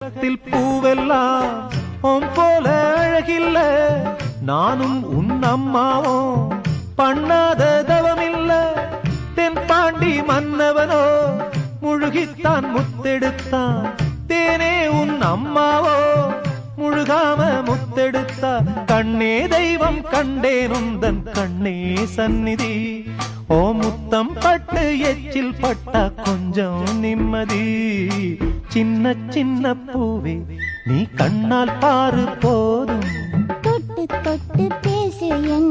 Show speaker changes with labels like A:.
A: உலகத்தில் பூவெல்லாம் உன் போல அழகில்ல, நானும் உன் அம்மாவும் பண்ணாத தவமில்ல. தென்பாண்டி மன்னவனோ முழுகித்தான் முத்தெடுத்தான், தேனே உன் அம்மாவோ முழுகாம முத்தெடுத்தா. கண்ணே தெய்வம் கண்டேன் உந்தன் கண்ணே சந்நிதி, ஓ முத்தம் பட்டு எச்சில் பட்டா கொஞ்சம் நிம்மதி. சின்ன சின்ன பூவே நீ கண்ணால் பாரு போதும்,
B: தொட்டு தொட்டு பேசு என்